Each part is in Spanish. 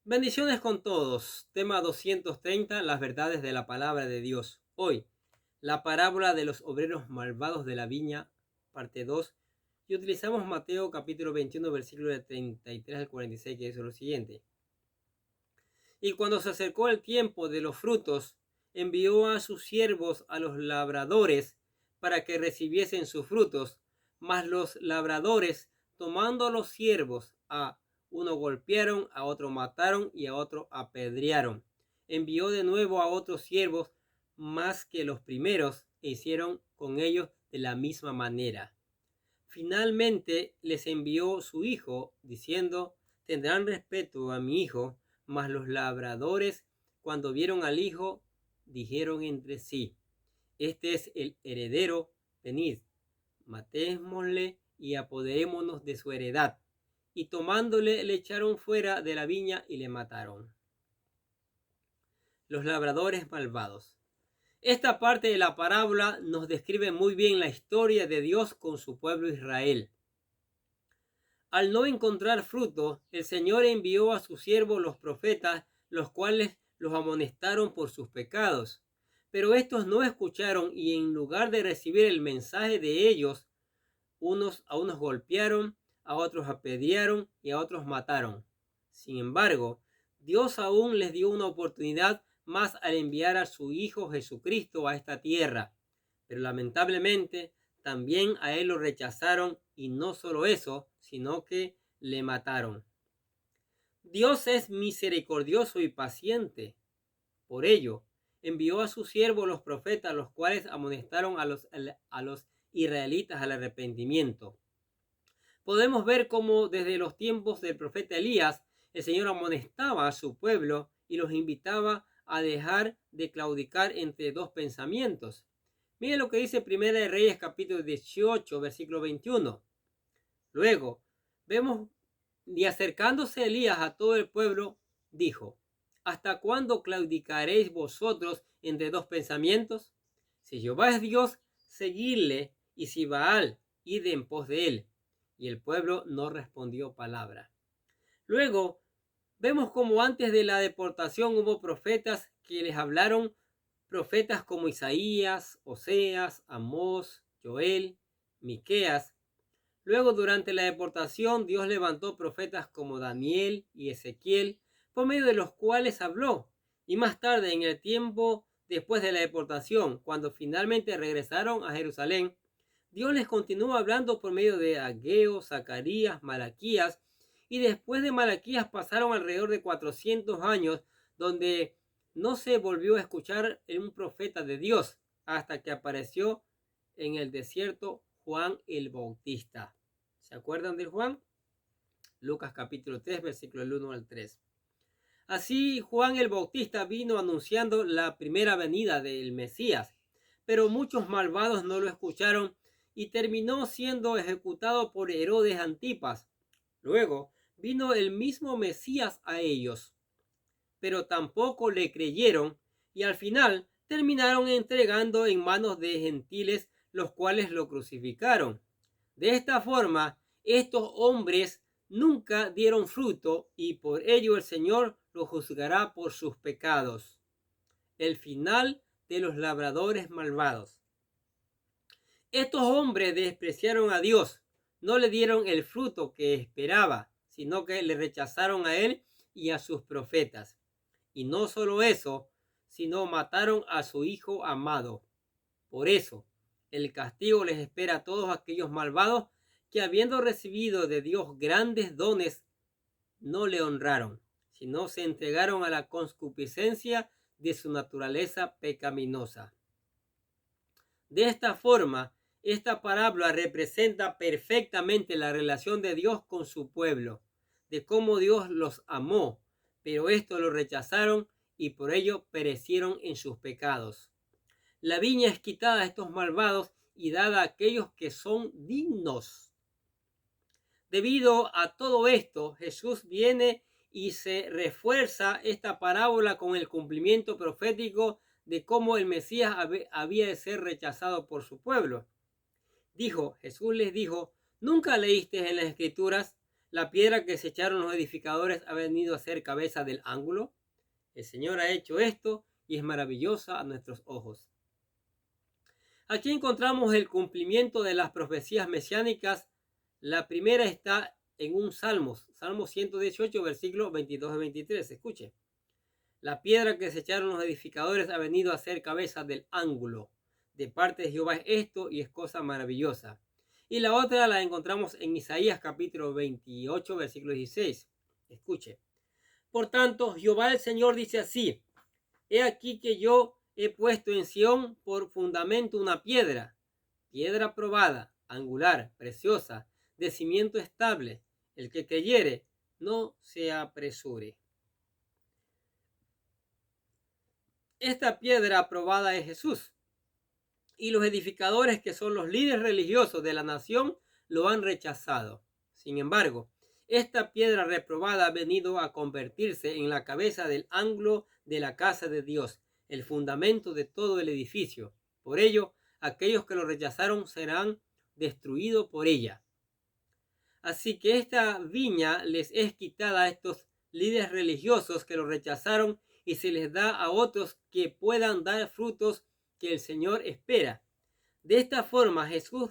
Bendiciones con todos. Tema 230, las verdades de la palabra de Dios. Hoy, la parábola de los obreros malvados de la viña, parte 2. Y utilizamos Mateo capítulo 21, versículo de 33 al 46, que dice lo siguiente. Y cuando se acercó el tiempo de los frutos, envió a sus siervos a los labradores para que recibiesen sus frutos. Mas los labradores, tomando a los siervos, a uno golpearon, a otro mataron y a otro apedrearon. Envió de nuevo a otros siervos más que los primeros e hicieron con ellos de la misma manera. Finalmente les envió su hijo, diciendo: tendrán respeto a mi hijo. Mas los labradores, cuando vieron al hijo, dijeron entre sí: este es el heredero, venid, matémosle y apoderémonos de su heredad. Y tomándole, le echaron fuera de la viña y le mataron. Los labradores malvados. Esta parte de la parábola nos describe muy bien la historia de Dios con su pueblo Israel. Al no encontrar fruto, el Señor envió a sus siervos los profetas, los cuales los amonestaron por sus pecados. Pero estos no escucharon y en lugar de recibir el mensaje de ellos, a unos golpearon, a otros apedrearon y a otros mataron. Sin embargo, Dios aún les dio una oportunidad más al enviar a su Hijo Jesucristo a esta tierra. Pero lamentablemente también a él lo rechazaron, y no solo eso, sino que le mataron. Dios es misericordioso y paciente. Por ello, envió a sus siervos los profetas, los cuales amonestaron a los israelitas al arrepentimiento. Podemos ver cómo desde los tiempos del profeta Elías, el Señor amonestaba a su pueblo y los invitaba a dejar de claudicar entre dos pensamientos. Miren lo que dice Primera de Reyes capítulo 18, versículo 21. Luego, vemos, y acercándose Elías a todo el pueblo, dijo: ¿hasta cuándo claudicaréis vosotros entre dos pensamientos? Si Jehová es Dios, seguidle, y si Baal, id en pos de él. Y el pueblo no respondió palabra. Luego, vemos como antes de la deportación hubo profetas que les hablaron, profetas como Isaías, Oseas, Amós, Joel, Miqueas. Luego, durante la deportación, Dios levantó profetas como Daniel y Ezequiel, por medio de los cuales habló. Y más tarde, en el tiempo después de la deportación, cuando finalmente regresaron a Jerusalén, Dios les continuó hablando por medio de Ageo, Zacarías, Malaquías. Y después de Malaquías pasaron alrededor de 400 años donde no se volvió a escuchar un profeta de Dios, hasta que apareció en el desierto Juan el Bautista. ¿Se acuerdan de Juan? Lucas capítulo 3, versículo 1 al 3. Así Juan el Bautista vino anunciando la primera venida del Mesías, pero muchos malvados no lo escucharon y terminó siendo ejecutado por Herodes Antipas. Luego vino el mismo Mesías a ellos, pero tampoco le creyeron y al final terminaron entregando en manos de gentiles, los cuales lo crucificaron. De esta forma, estos hombres nunca dieron fruto y por ello el Señor los juzgará por sus pecados. El final de los labradores malvados. Estos hombres despreciaron a Dios, no le dieron el fruto que esperaba, sino que le rechazaron a él y a sus profetas. Y no solo eso, sino mataron a su hijo amado. Por eso, el castigo les espera a todos aquellos malvados que, habiendo recibido de Dios grandes dones, no le honraron, sino se entregaron a la concupiscencia de su naturaleza pecaminosa. De esta forma, esta parábola representa perfectamente la relación de Dios con su pueblo, de cómo Dios los amó, pero estos lo rechazaron y por ello perecieron en sus pecados. La viña es quitada a estos malvados y dada a aquellos que son dignos. Debido a todo esto, Jesús viene y se refuerza esta parábola con el cumplimiento profético de cómo el Mesías había de ser rechazado por su pueblo. Jesús les dijo: ¿nunca leíste en las Escrituras? La piedra que se echaron los edificadores ha venido a ser cabeza del ángulo. El Señor ha hecho esto y es maravillosa a nuestros ojos. Aquí encontramos el cumplimiento de las profecías mesiánicas. La primera está en un Salmo 118, versículos 22 y 23. Escuche. La piedra que se echaron los edificadores ha venido a ser cabeza del ángulo. De parte de Jehová es esto y es cosa maravillosa. Y la otra la encontramos en Isaías capítulo 28, versículo 16. Escuche. Por tanto, Jehová el Señor dice así: he aquí que yo he puesto en Sión por fundamento una piedra, piedra probada, angular, preciosa, de cimiento estable. El que creyere, no se apresure. Esta piedra aprobada es Jesús. Y los edificadores, que son los líderes religiosos de la nación, lo han rechazado. Sin embargo, esta piedra reprobada ha venido a convertirse en la cabeza del ángulo de la casa de Dios, el fundamento de todo el edificio. Por ello, aquellos que lo rechazaron serán destruidos por ella. Así que esta viña les es quitada a estos líderes religiosos que lo rechazaron y se les da a otros que puedan dar frutos que el Señor espera. De esta forma, Jesús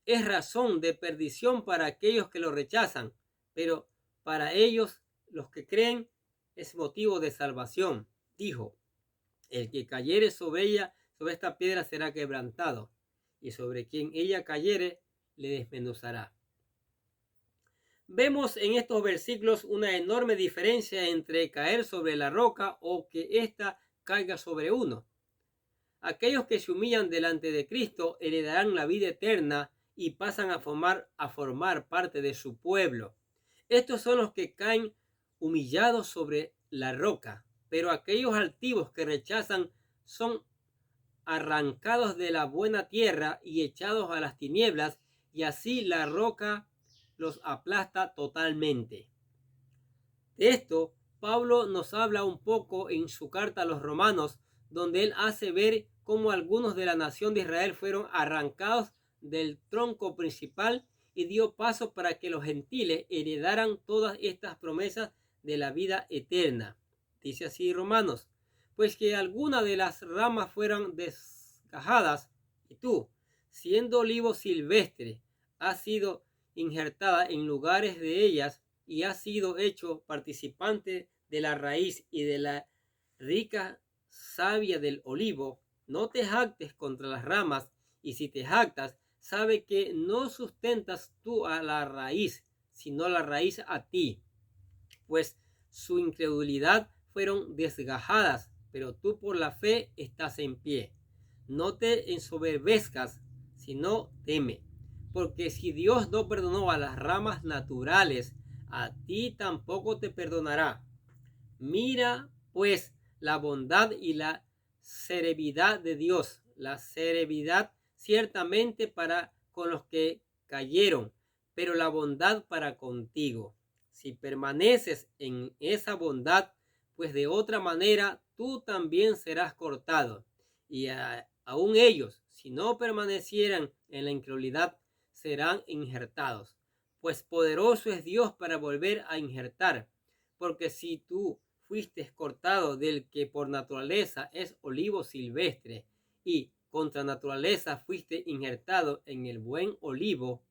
es razón de perdición para aquellos que lo rechazan, pero para ellos, los que creen, es motivo de salvación. Dijo: el que cayere sobre ella, sobre esta piedra será quebrantado, y sobre quien ella cayere, le desmenuzará. Vemos en estos versículos una enorme diferencia entre caer sobre la roca o que ésta caiga sobre uno. Aquellos que se humillan delante de Cristo heredarán la vida eterna y pasan a formar parte de su pueblo. Estos son los que caen humillados sobre la roca, pero aquellos altivos que rechazan son arrancados de la buena tierra y echados a las tinieblas, y así la roca los aplasta totalmente. De esto, Pablo nos habla un poco en su carta a los romanos, donde él hace ver cómo algunos de la nación de Israel fueron arrancados del tronco principal y dio paso para que los gentiles heredaran todas estas promesas de la vida eterna. Dice así Romanos: pues que algunas de las ramas fueran desgajadas, y tú, siendo olivo silvestre, has sido injertada en lugares de ellas y has sido hecho participante de la raíz y de la rica savia del olivo. No te jactes contra las ramas, y si te jactas, sabe que no sustentas tú a la raíz, sino la raíz a ti, pues su incredulidad fueron desgajadas, pero tú por la fe estás en pie. No te ensoberbezcas, sino teme, porque si Dios no perdonó a las ramas naturales, a ti tampoco te perdonará. Mira pues la bondad y la severidad de Dios, la severidad ciertamente para con los que cayeron, pero la bondad para contigo. Si permaneces en esa bondad, pues de otra manera tú también serás cortado. Y aún ellos, si no permanecieran en la incredulidad, serán injertados. Pues poderoso es Dios para volver a injertar. Porque si tú fuiste cortado del que por naturaleza es olivo silvestre, y contra naturaleza fuiste injertado en el buen olivo,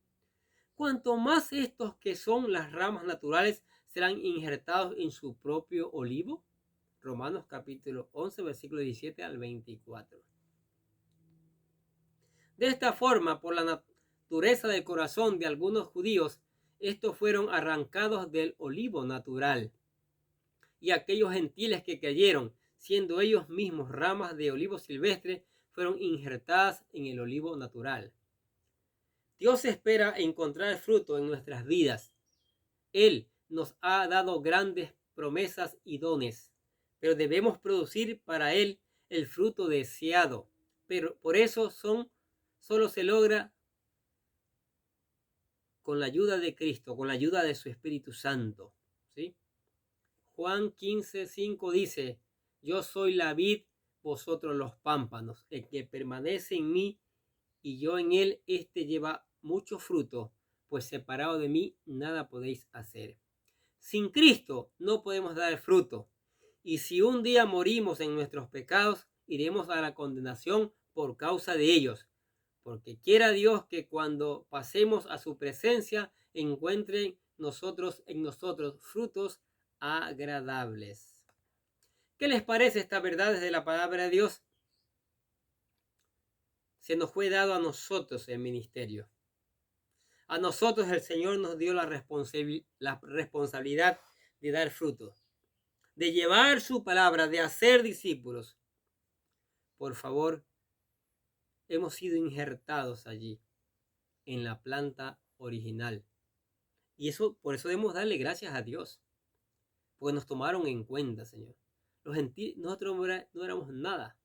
cuanto más estos que son las ramas naturales serán injertados en su propio olivo. Romanos capítulo 11, versículo 17 al 24. De esta forma, por la naturaleza del corazón de algunos judíos, estos fueron arrancados del olivo natural. Y aquellos gentiles que cayeron, siendo ellos mismos ramas de olivo silvestre, fueron injertadas en el olivo natural. Dios espera encontrar fruto en nuestras vidas. Él nos ha dado grandes promesas y dones, pero debemos producir para Él el fruto deseado. Pero por eso solo se logra con la ayuda de Cristo, con la ayuda de su Espíritu Santo. ¿Sí? Juan 15:5 dice: yo soy la vid, vosotros los pámpanos. El que permanece en mí y yo en él, éste lleva mucho fruto, pues separado de mí nada podéis hacer. Sin Cristo no podemos dar fruto. Y si un día morimos en nuestros pecados, iremos a la condenación por causa de ellos. Porque quiera Dios que cuando pasemos a su presencia encuentren en nosotros frutos agradables. ¿Qué les parece esta verdad desde la palabra de Dios? Se nos fue dado a nosotros el ministerio. A nosotros el Señor nos dio la responsabilidad de dar fruto, de llevar su palabra, de hacer discípulos. Por favor, hemos sido injertados allí, en la planta original. Y por eso debemos darle gracias a Dios, porque nos tomaron en cuenta, Señor. Nosotros no éramos nada,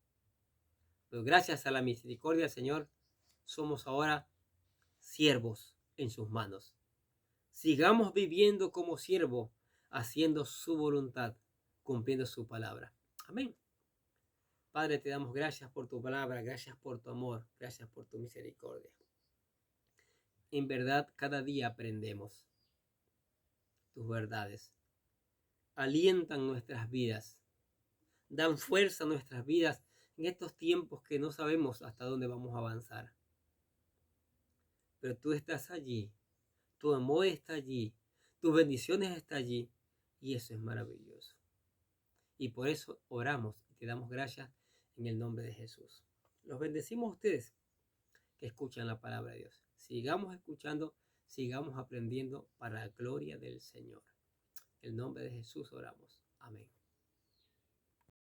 pero gracias a la misericordia del Señor, somos ahora siervos en sus manos. Sigamos viviendo como siervos, haciendo su voluntad, cumpliendo su palabra. Amén. Padre, te damos gracias por tu palabra, gracias por tu amor, gracias por tu misericordia. En verdad, cada día aprendemos tus verdades. Alientan nuestras vidas, dan fuerza a nuestras vidas en estos tiempos que no sabemos hasta dónde vamos a avanzar. Pero tú estás allí, tu amor está allí, tus bendiciones están allí, y eso es maravilloso. Y por eso oramos y te damos gracias en el nombre de Jesús. Los bendecimos a ustedes que escuchan la palabra de Dios. Sigamos escuchando, sigamos aprendiendo para la gloria del Señor. En el nombre de Jesús oramos. Amén.